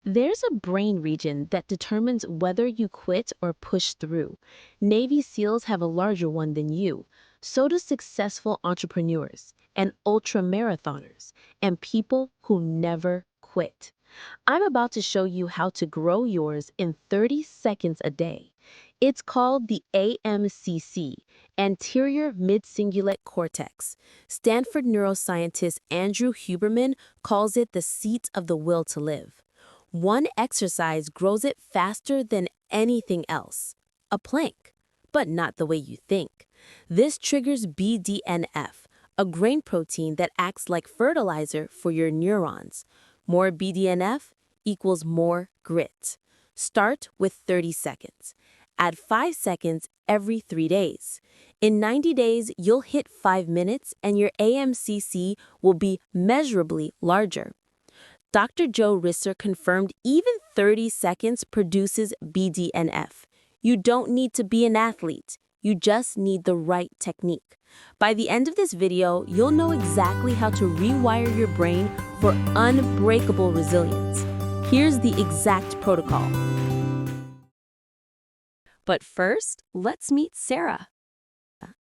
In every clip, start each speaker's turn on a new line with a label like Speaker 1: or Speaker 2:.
Speaker 1: There's a brain region that determines whether you quit or push through. Navy SEALs have a larger one than you. So do successful entrepreneurs and ultra marathoners and people who never quit. I'm about to show you how to grow yours in 30 seconds a day. It's called the AMCC, anterior mid-cingulate cortex. Stanford neuroscientist Andrew Huberman calls it the seat of the will to live. One exercise grows it faster than anything else. A plank, but not the way you think. This triggers BDNF, a brain protein that acts like fertilizer for your neurons. More BDNF equals more grit. Start with 30 seconds. Add 5 seconds every 3 days. In 90 days, you'll hit 5 minutes and your AMCC will be measurably larger. Dr. Joe Risser confirmed even 30 seconds produces BDNF. You don't need to be an athlete. You just need the right technique. By the end of this video, you'll know exactly how to rewire your brain for unbreakable resilience. Here's the exact protocol. But first, let's meet Sarah,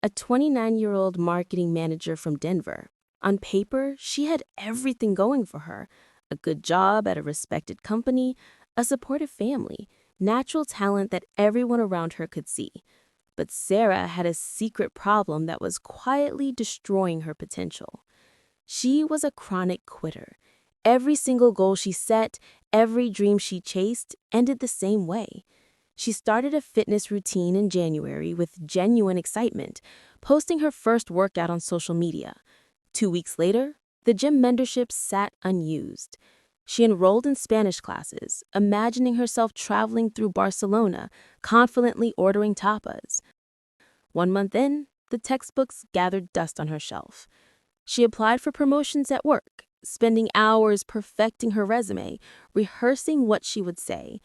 Speaker 1: a 29-year-old marketing manager from Denver. On paper, she had everything going for her: a good job at a respected company, a supportive family, natural talent that everyone around her could see. But Sarah had a secret problem that was quietly destroying her potential. She was a chronic quitter. Every single goal she set, every dream she chased, ended the same way. She started a fitness routine in January with genuine excitement, posting her first workout on social media. 2 weeks later, the gym membership sat unused. She enrolled in Spanish classes, imagining herself traveling through Barcelona, confidently ordering tapas. 1 month in, the textbooks gathered dust on her shelf. She applied for promotions at work, spending hours perfecting her resume, rehearsing what she would say.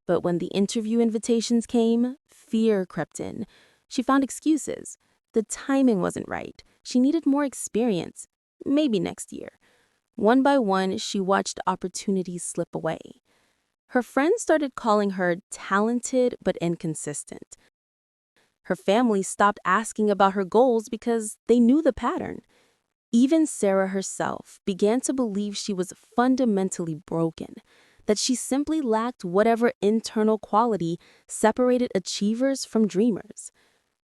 Speaker 1: But when the interview invitations came, fear crept in. She found excuses. The timing wasn't right. She needed more experience. Maybe next year. One by one, she watched opportunities slip away. Her friends started calling her talented but inconsistent. Her family stopped asking about her goals because they knew the pattern. Even Sarah herself began to believe she was fundamentally broken, that she simply lacked whatever internal quality separated achievers from dreamers.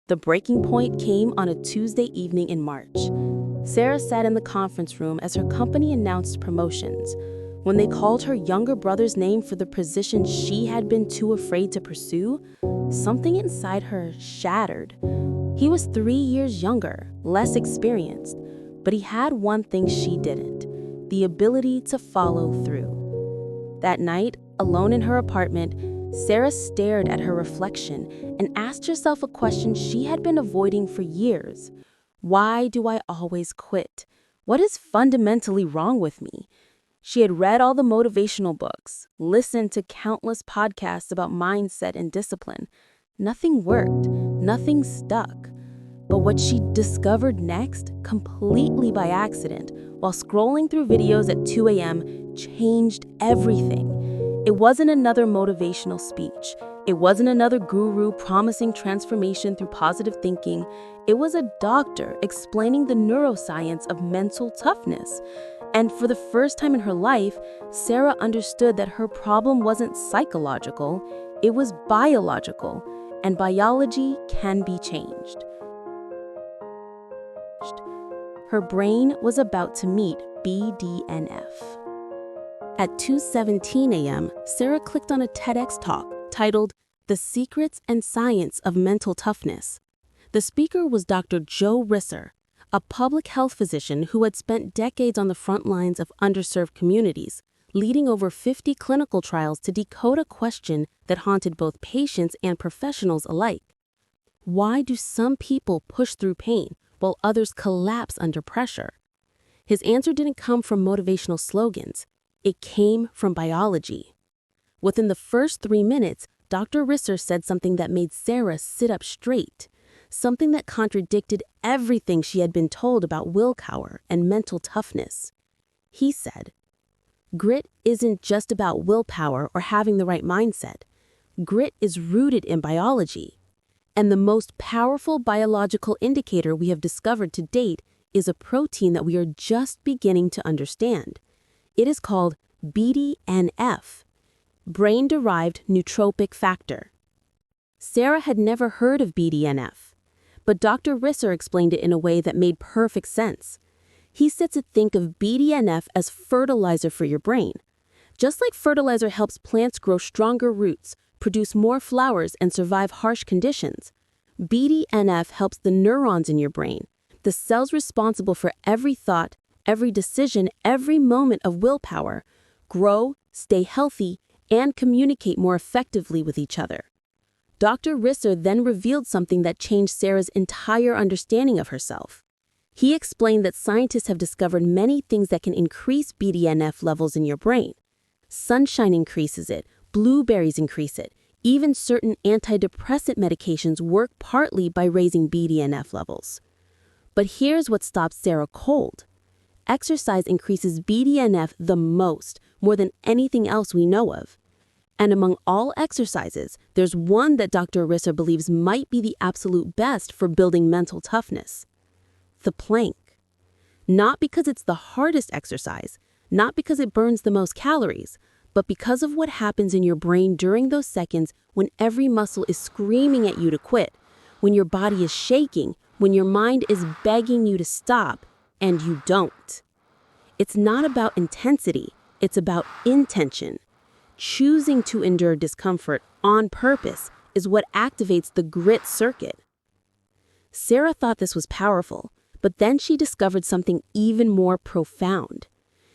Speaker 1: The breaking point came on a Tuesday evening in March. Sarah sat in the conference room as her company announced promotions. When they called her younger brother's name for the position she had been too afraid to pursue, something inside her shattered. He was 3 years younger, less experienced, but he had one thing she didn't: the ability to follow through. That night, alone in her apartment, Sarah stared at her reflection and asked herself a question she had been avoiding for years. Why do I always quit? What is fundamentally wrong with me? She had read all the motivational books, listened to countless podcasts about mindset and discipline. Nothing worked, nothing stuck. But what she discovered next, completely by accident, while scrolling through videos at 2 a.m., changed everything. It wasn't another motivational speech. It wasn't another guru promising transformation through positive thinking. It was a doctor explaining the neuroscience of mental toughness. And for the first time in her life, Sarah understood that her problem wasn't psychological, it was biological, and biology can be changed. Her brain was about to meet BDNF. At 2:17 a.m., Sarah clicked on a TEDx talk titled "The Secrets and Science of Mental Toughness." The speaker was Dr. Joe Risser, a public health physician who had spent decades on the front lines of underserved communities, leading over 50 clinical trials to decode a question that haunted both patients and professionals alike. Why do some people push through pain while others collapse under pressure? His answer didn't come from motivational slogans. It came from biology. Within the first 3 minutes, Dr. Risser said something that made Sarah sit up straight, something that contradicted everything she had been told about willpower and mental toughness. He said, Grit isn't just about willpower or having the right mindset. Grit is rooted in biology. And the most powerful biological indicator we have discovered to date is a protein that we are just beginning to understand. It is called BDNF, brain-derived neurotrophic factor. Sarah had never heard of BDNF, but Dr. Risser explained it in a way that made perfect sense. He said to think of BDNF as fertilizer for your brain. Just like fertilizer helps plants grow stronger roots, produce more flowers, and survive harsh conditions, BDNF helps the neurons in your brain, the cells responsible for every thought, every decision, every moment of willpower, grow, stay healthy, and communicate more effectively with each other. Dr. Risser then revealed something that changed Sarah's entire understanding of herself. He explained that scientists have discovered many things that can increase BDNF levels in your brain. Sunshine increases it, blueberries increase it, even certain antidepressant medications work partly by raising BDNF levels. But here's what stops Sarah cold. Exercise increases BDNF the most, more than anything else we know of. And among all exercises, there's one that Dr. Risser believes might be the absolute best for building mental toughness: the plank. Not because it's the hardest exercise, not because it burns the most calories, but because of what happens in your brain during those seconds when every muscle is screaming at you to quit, when your body is shaking, when your mind is begging you to stop, and you don't. It's not about intensity, it's about intention. Choosing to endure discomfort on purpose is what activates the grit circuit. Sarah thought this was powerful, but then she discovered something even more profound.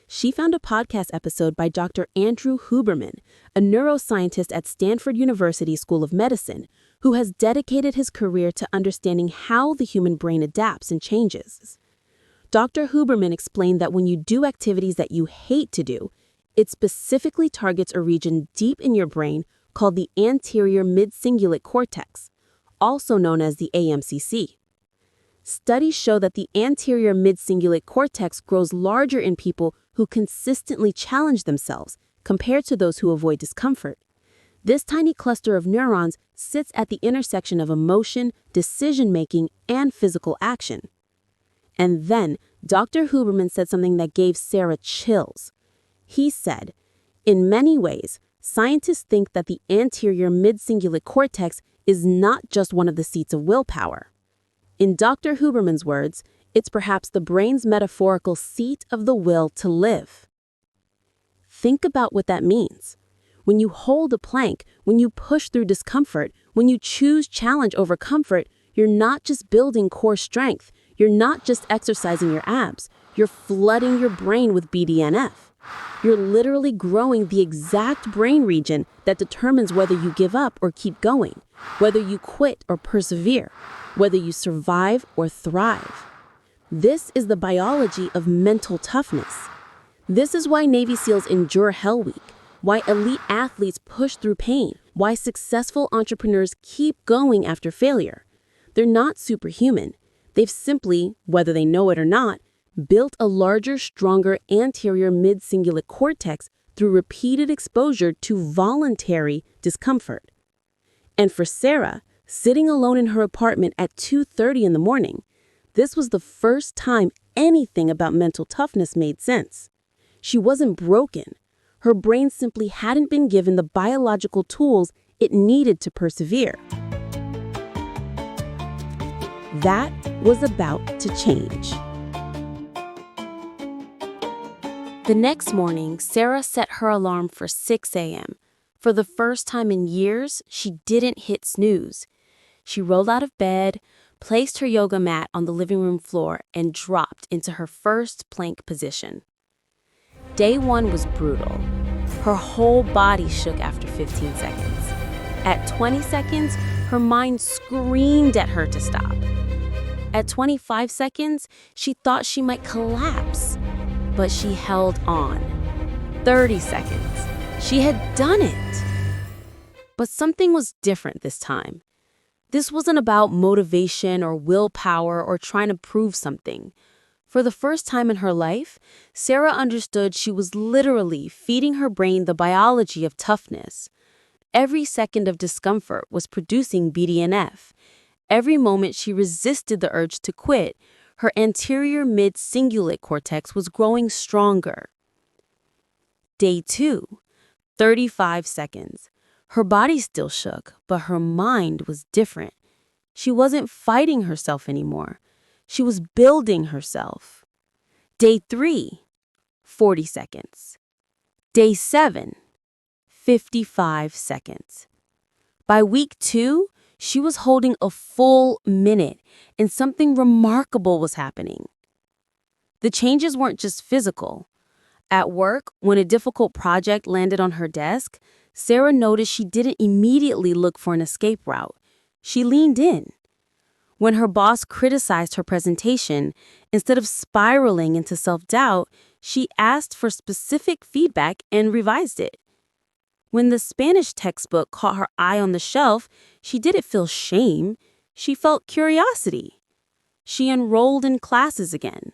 Speaker 1: She found a podcast episode by Dr. Andrew Huberman, a neuroscientist at Stanford University School of Medicine, who has dedicated his career to understanding how the human brain adapts and changes. Dr. Huberman explained that when you do activities that you hate to do, it specifically targets a region deep in your brain called the anterior mid-cingulate cortex, also known as the AMCC. Studies show that the anterior mid-cingulate cortex grows larger in people who consistently challenge themselves compared to those who avoid discomfort. This tiny cluster of neurons sits at the intersection of emotion, decision-making, and physical action. And then Dr. Huberman said something that gave Sarah chills. He said, "In many ways, scientists think that the anterior mid-cingulate cortex is not just one of the seats of willpower. In Dr. Huberman's words, it's perhaps the brain's metaphorical seat of the will to live." Think about what that means. When you hold a plank, when you push through discomfort, when you choose challenge over comfort, you're not just building core strength, you're not just exercising your abs, you're flooding your brain with BDNF. You're literally growing the exact brain region that determines whether you give up or keep going, whether you quit or persevere, whether you survive or thrive. This is the biology of mental toughness. This is why Navy SEALs endure Hell Week, why elite athletes push through pain, why successful entrepreneurs keep going after failure. They're not superhuman. They've simply, whether they know it or not, built a larger, stronger anterior mid-cingulate cortex through repeated exposure to voluntary discomfort. And for Sarah, sitting alone in her apartment at 2:30 in the morning, this was the first time anything about mental toughness made sense. She wasn't broken. Her brain simply hadn't been given the biological tools it needed to persevere. That was about to change. The next morning, Sarah set her alarm for 6 a.m. For the first time in years, she didn't hit snooze. She rolled out of bed, placed her yoga mat on the living room floor, and dropped into her first plank position. Day 1 was brutal. Her whole body shook after 15 seconds. At 20 seconds, her mind screamed at her to stop. At 25 seconds, she thought she might collapse, but she held on. 30 seconds. She had done it. But something was different this time. This wasn't about motivation or willpower or trying to prove something. For the first time in her life, Sarah understood she was literally feeding her brain the biology of toughness. Every second of discomfort was producing BDNF. Every moment she resisted the urge to quit, her anterior mid-cingulate cortex was growing stronger. Day 2, 35 seconds. Her body still shook, but her mind was different. She wasn't fighting herself anymore. She was building herself. Day 3, 40 seconds. Day 7, 55 seconds. By week 2, she was holding a full minute, and something remarkable was happening. The changes weren't just physical. At work, when a difficult project landed on her desk, Sarah noticed she didn't immediately look for an escape route. She leaned in. When her boss criticized her presentation, instead of spiraling into self-doubt, she asked for specific feedback and revised it. When the Spanish textbook caught her eye on the shelf, she didn't feel shame. She felt curiosity. She enrolled in classes again.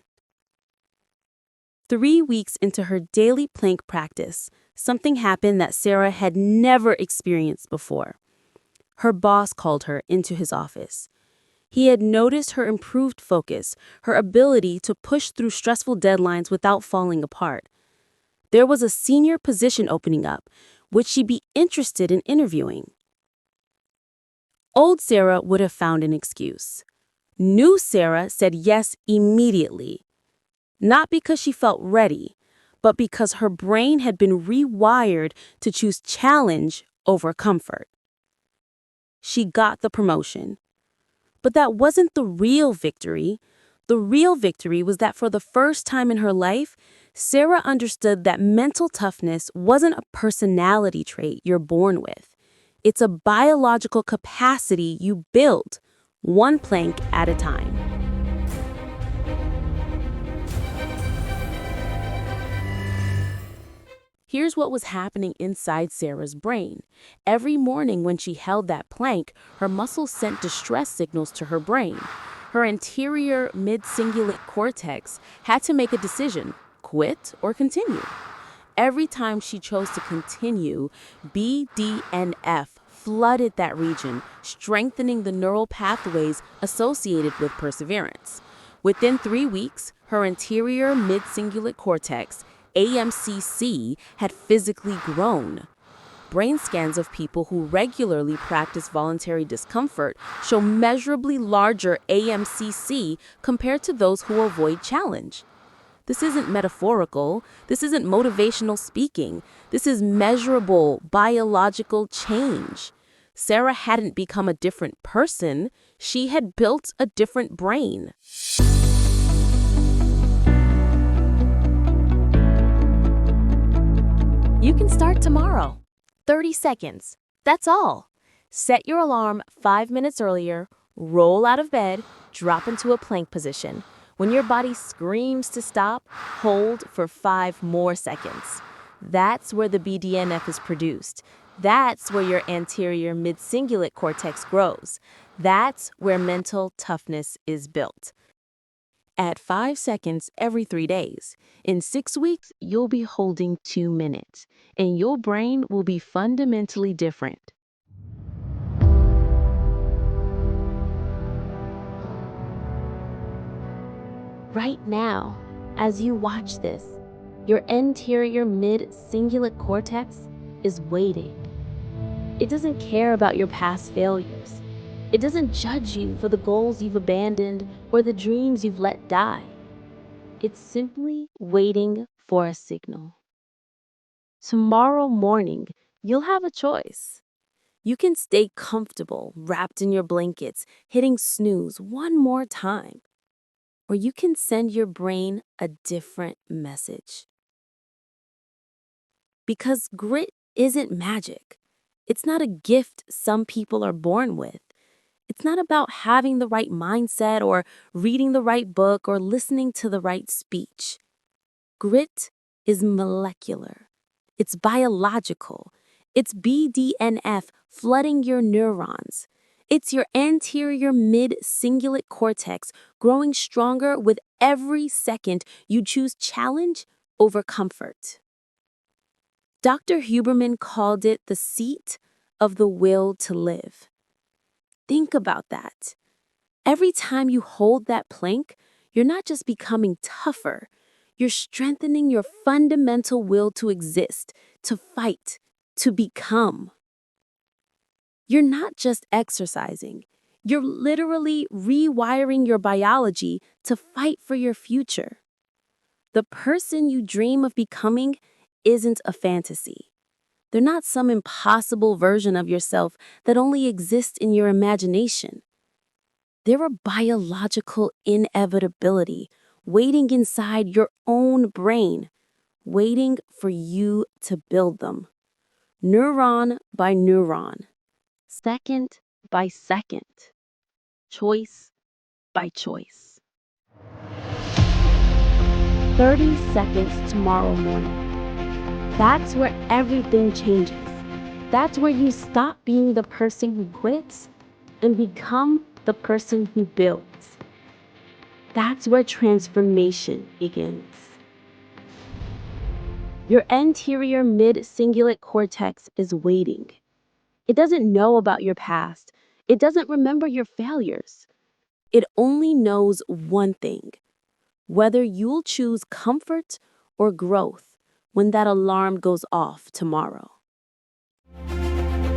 Speaker 1: 3 weeks into her daily plank practice, something happened that Sarah had never experienced before. Her boss called her into his office. He had noticed her improved focus, her ability to push through stressful deadlines without falling apart. There was a senior position opening up. Would she be interested in interviewing? Old Sarah would have found an excuse. New Sarah said yes immediately. Not because she felt ready, but because her brain had been rewired to choose challenge over comfort. She got the promotion. But that wasn't the real victory. The real victory was that for the first time in her life, Sarah understood that mental toughness wasn't a personality trait you're born with. It's a biological capacity you build, one plank at a time. Here's what was happening inside Sarah's brain. Every morning when she held that plank, her muscles sent distress signals to her brain. Her anterior mid-cingulate cortex had to make a decision, quit or continue. Every time she chose to continue, BDNF flooded that region, strengthening the neural pathways associated with perseverance. Within 3 weeks, her anterior mid-cingulate cortex, AMCC, had physically grown. Brain scans of people who regularly practice voluntary discomfort show measurably larger AMCC compared to those who avoid challenge. This isn't metaphorical. This isn't motivational speaking. This is measurable biological change. Sarah hadn't become a different person. She had built a different brain. You can start tomorrow. 30 seconds. That's all. Set your alarm 5 minutes earlier, roll out of bed, drop into a plank position. When your body screams to stop, hold for 5 more seconds. That's where the BDNF is produced. That's where your anterior mid-cingulate cortex grows. That's where mental toughness is built. At 5 seconds every 3 days. In 6 weeks, you'll be holding 2 minutes, and your brain will be fundamentally different. Right now, as you watch this, your anterior mid-cingulate cortex is waiting. It doesn't care about your past failures. It doesn't judge you for the goals you've abandoned or the dreams you've let die. It's simply waiting for a signal. Tomorrow morning, you'll have a choice. You can stay comfortable, wrapped in your blankets, hitting snooze one more time. Or you can send your brain a different message. Because grit isn't magic. It's not a gift some people are born with. It's not about having the right mindset or reading the right book or listening to the right speech. Grit is molecular. It's biological. It's BDNF flooding your neurons. It's your anterior mid-cingulate cortex growing stronger with every second you choose challenge over comfort. Dr. Huberman called it the seat of the will to live. Think about that. Every time you hold that plank, you're not just becoming tougher, you're strengthening your fundamental will to exist, to fight, to become. You're not just exercising, you're literally rewiring your biology to fight for your future. The person you dream of becoming isn't a fantasy. They're not some impossible version of yourself that only exists in your imagination. They're a biological inevitability waiting inside your own brain, waiting for you to build them. Neuron by neuron, second by second, choice by choice. 30 seconds tomorrow morning. That's where everything changes. That's where you stop being the person who quits and become the person who builds. That's where transformation begins. Your anterior mid-cingulate cortex is waiting. It doesn't know about your past. It doesn't remember your failures. It only knows one thing: whether you'll choose comfort or growth when that alarm goes off tomorrow.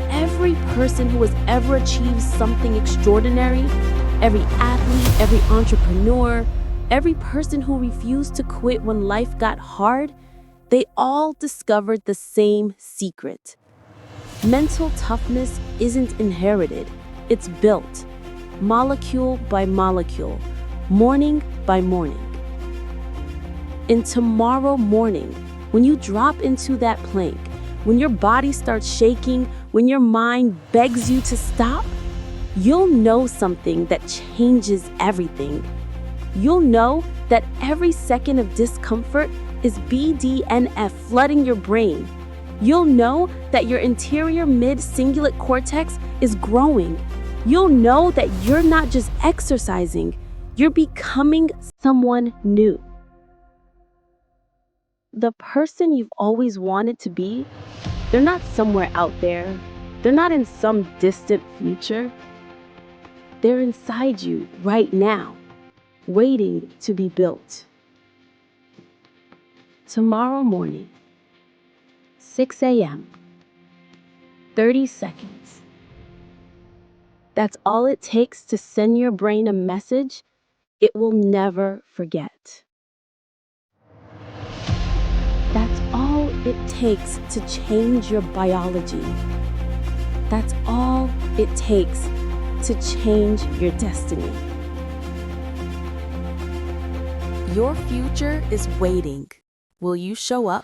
Speaker 1: Every person who has ever achieved something extraordinary, every athlete, every entrepreneur, every person who refused to quit when life got hard, they all discovered the same secret. Mental toughness isn't inherited, it's built, molecule by molecule, morning by morning. And tomorrow morning, when you drop into that plank, when your body starts shaking, when your mind begs you to stop, you'll know something that changes everything. You'll know that every second of discomfort is BDNF flooding your brain. You'll know that your anterior mid-cingulate cortex is growing. You'll know that you're not just exercising, you're becoming someone new. The person you've always wanted to be, they're not somewhere out there. They're not in some distant future. They're inside you right now, waiting to be built. Tomorrow morning, 6 a.m., 30 seconds. That's all it takes to send your brain a message it will never forget. That's all it takes to change your biology. That's all it takes to change your destiny. Your future is waiting. Will you show up?